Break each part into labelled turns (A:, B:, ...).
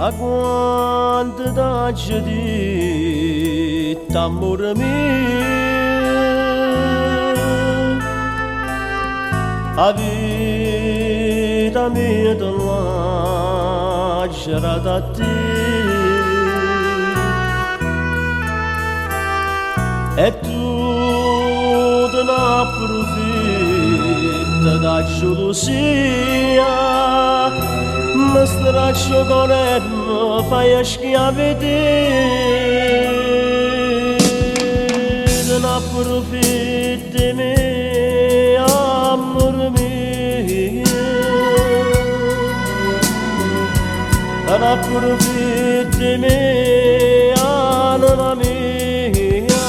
A: a quantità di t'amore mio, a vita mia te lascerà da te, e tu te ne approfitti da gelosia. Mi straccio con e mi fai schiaviti, non approfitti me, amore mio, non approfitti me, anima mia,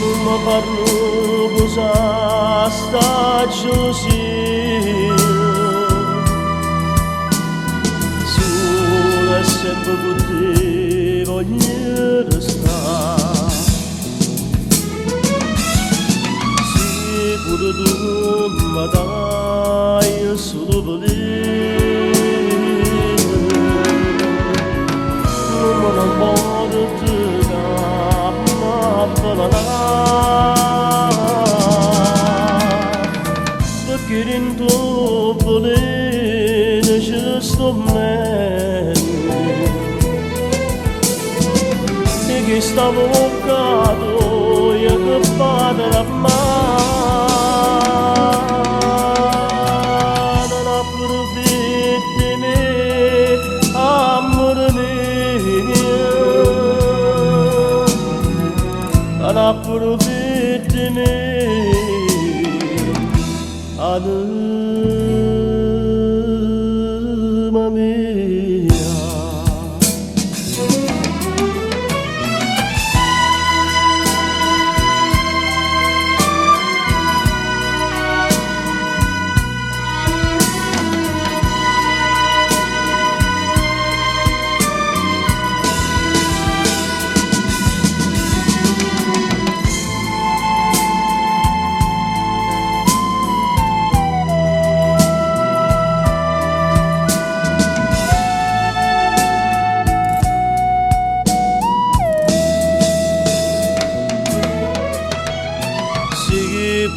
A: non mi parlo cosa sta gelosia. Sempre con te voglio restare, sicuro tu mi dai solo volere, non me ne importa che mi avvelenare, perché in tuo volere ci sto meglio. Che stavo avvocato io che padre non approfitti me, amore mio, non approfitti me, anima mia.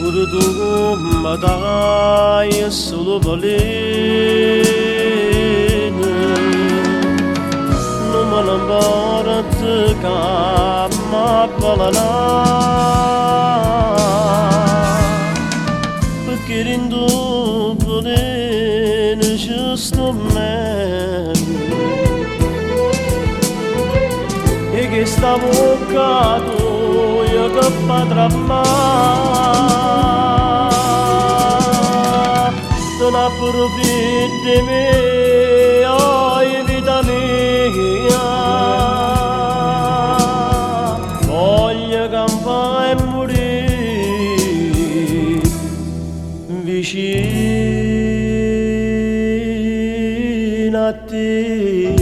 A: Pure tu mi dai solo volere, non me ne importa che mi avvelenare, perché in tuo volere ci sto meglio, e che stavo avvocato io che padre non approfitti me, oh vita mia, voglio campare e morire vicino a te.